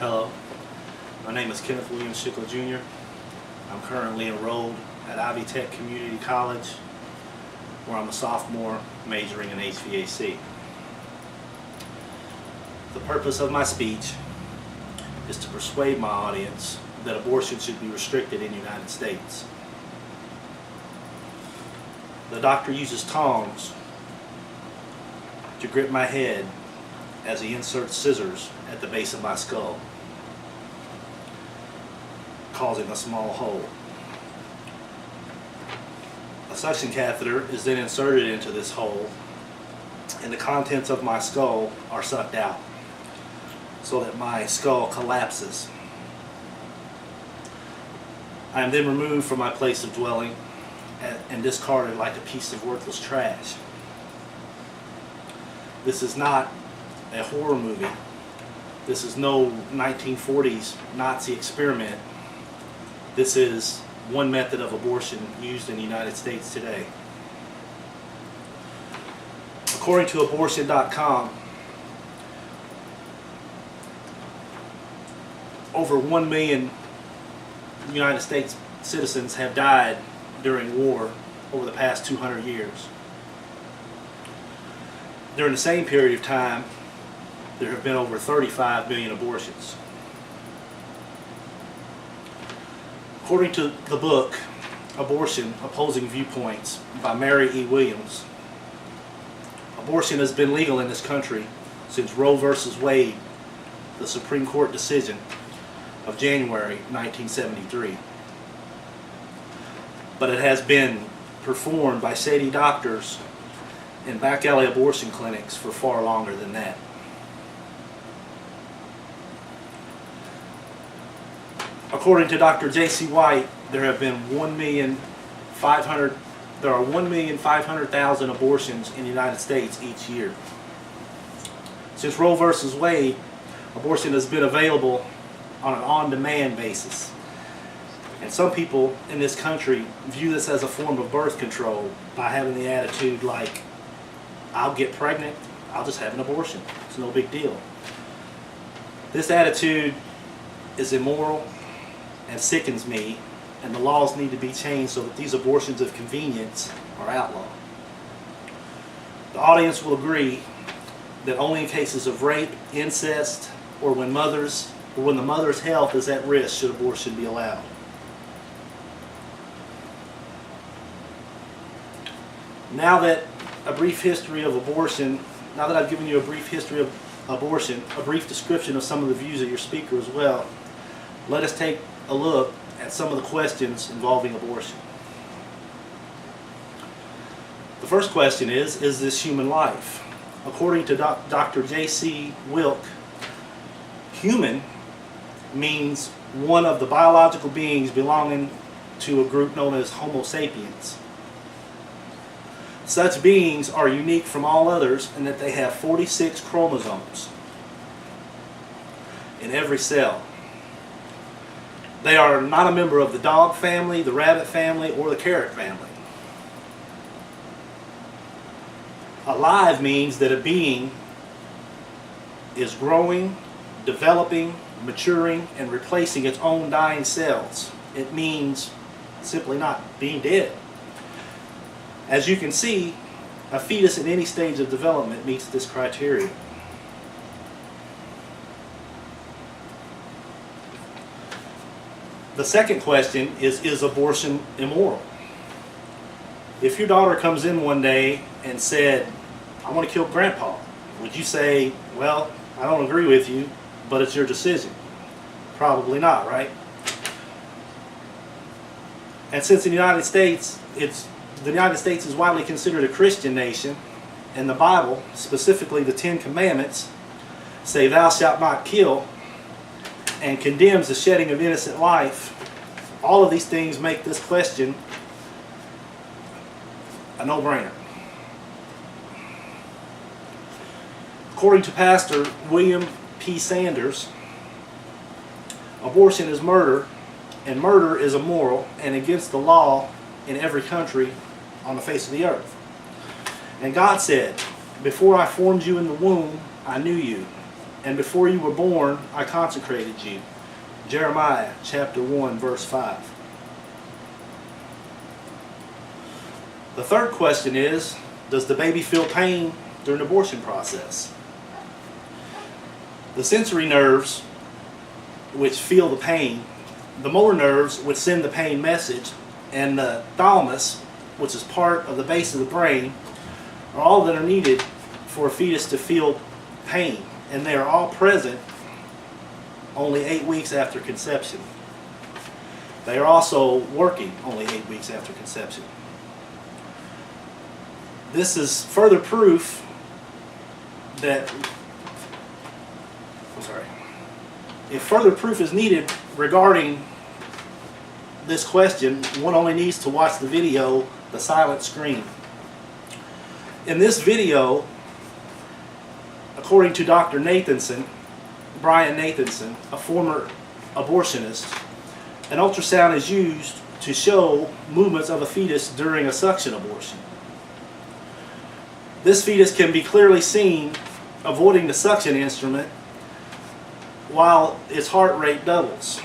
Hello, my name is Kenneth Williams Schickler Jr. I'm currently enrolled at Ivy Tech Community College, where I'm a sophomore majoring in HVAC. The purpose of my speech is to persuade my audience that abortion should be restricted in the United States. The doctor uses tongs to grip my head as he inserts scissors at the base of my skull, causing a small hole. A suction catheter is then inserted into this hole, and the contents of my skull are sucked out so that my skull collapses. I am then removed from my place of dwelling and discarded like a piece of worthless trash. This is not a horror movie. This is no 1940s Nazi experiment. This is one method of abortion used in the United States today. According to abortion.com, over 1 million United States citizens have died during war over the past 200 years. During the same period of time, there have been over 35 million abortions. According to the book, Abortion, Opposing Viewpoints by Mary E. Williams, abortion has been legal in this country since Roe v. Wade, the Supreme Court decision of January 1973. But it has been performed by shady doctors in back alley abortion clinics for far longer than that. According to Dr. J.C. White, there are 1,500,000 abortions in the United States each year. Since Roe v. Wade, abortion has been available on an on-demand basis. And some people in this country view this as a form of birth control by having the attitude like, I'll get pregnant, I'll just have an abortion. It's no big deal. This attitude is immoral and sickens me, and the laws need to be changed so that these abortions of convenience are outlawed. The audience will agree that only in cases of rape, incest, or when the mother's health is at risk should abortion be allowed. Now that I've given you a brief history of abortion, a brief description of some of the views of your speaker as well, let us take a look at some of the questions involving abortion. The first question is this human life? According to Dr. J.C. Wilk, human means one of the biological beings belonging to a group known as Homo sapiens. Such beings are unique from all others in that they have 46 chromosomes in every cell. They are not a member of the dog family, the rabbit family, or the carrot family. Alive means that a being is growing, developing, maturing, and replacing its own dying cells. It means simply not being dead. As you can see, a fetus in any stage of development meets this criteria. The second question is abortion immoral? If your daughter comes in one day and said, I want to kill Grandpa, would you say, well, I don't agree with you, but it's your decision? Probably not, right? And since in the United States is widely considered a Christian nation, and the Bible, specifically the 10 Commandments, say thou shalt not kill, and condemns the shedding of innocent life, all of these things make this question a no-brainer. According to Pastor William P. Sanders, abortion is murder, and murder is immoral and against the law in every country on the face of the earth. And God said, before I formed you in the womb, I knew you. and before you were born, I consecrated you. Jeremiah chapter 1, verse 5. The third question is, does the baby feel pain during the abortion process? The sensory nerves, which feel the pain, the motor nerves, which send the pain message, and the thalamus, which is part of the base of the brain, are all that are needed for a fetus to feel pain, and they are all present only 8 weeks after conception. They are also working only 8 weeks after conception. This is further proof that, if further proof is needed regarding this question, one only needs to watch the video, The Silent Scream. In this video, according to Dr. Brian Nathanson, a former abortionist, an ultrasound is used to show movements of a fetus during a suction abortion. This fetus can be clearly seen avoiding the suction instrument while its heart rate doubles.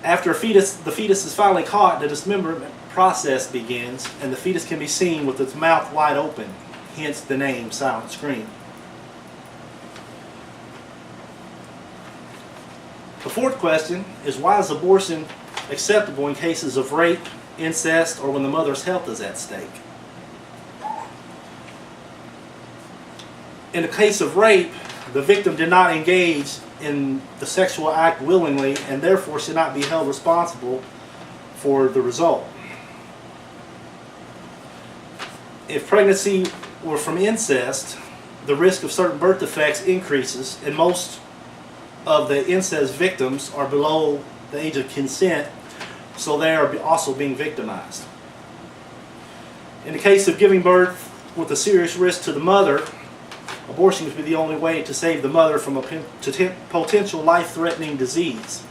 After the fetus is finally caught, the dismemberment process begins, and the fetus can be seen with its mouth wide open, hence the name Silent Scream. The fourth question is, why is abortion acceptable in cases of rape, incest, or when the mother's health is at stake? In the case of rape, the victim did not engage in the sexual act willingly and therefore should not be held responsible for the result. If pregnancy were from incest, the risk of certain birth defects increases, and most of the incest victims are below the age of consent, so they are also being victimized. In the case of giving birth with a serious risk to the mother, abortion would be the only way to save the mother from a potential life-threatening disease.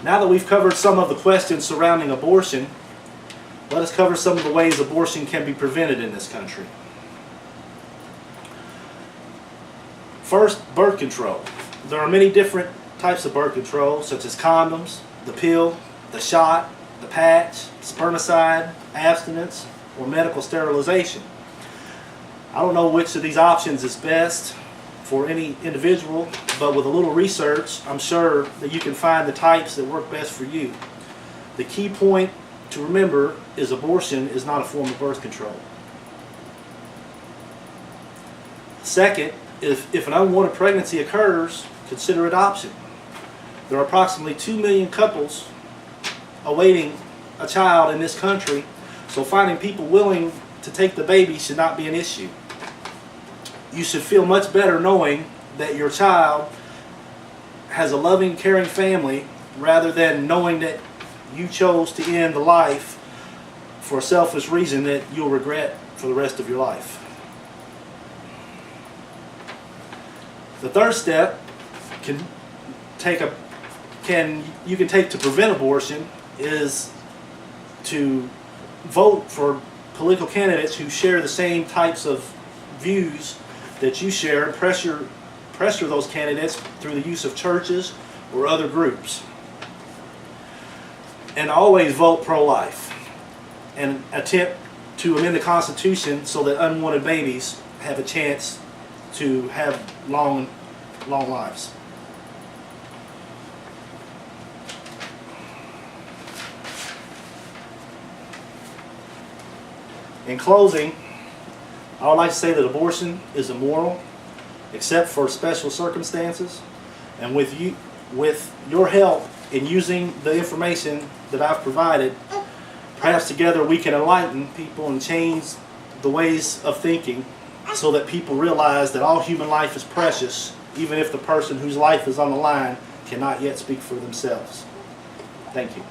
Now that we've covered some of the questions surrounding abortion, let us cover some of the ways abortion can be prevented in this country. First, birth control. There are many different types of birth control, such as condoms, the pill, the shot, the patch, spermicide, abstinence, or medical sterilization. I don't know which of these options is best for any individual, but with a little research, I'm sure that you can find the types that work best for you. The key point to remember is abortion is not a form of birth control. Second, if an unwanted pregnancy occurs, consider adoption. There are approximately 2 million couples awaiting a child in this country, so finding people willing to take the baby should not be an issue. You should feel much better knowing that your child has a loving, caring family rather than knowing that you chose to end the life for a selfish reason that you'll regret for the rest of your life. The third step you can take to prevent abortion is to vote for political candidates who share the same types of views that you share, and pressure those candidates through the use of churches or other groups. And always vote pro-life and attempt to amend the Constitution so that unwanted babies have a chance to have long lives. In closing, I would like to say that abortion is immoral, except for special circumstances. And with your help in using the information that I've provided, perhaps together we can enlighten people and change the ways of thinking so that people realize that all human life is precious, even if the person whose life is on the line cannot yet speak for themselves. Thank you.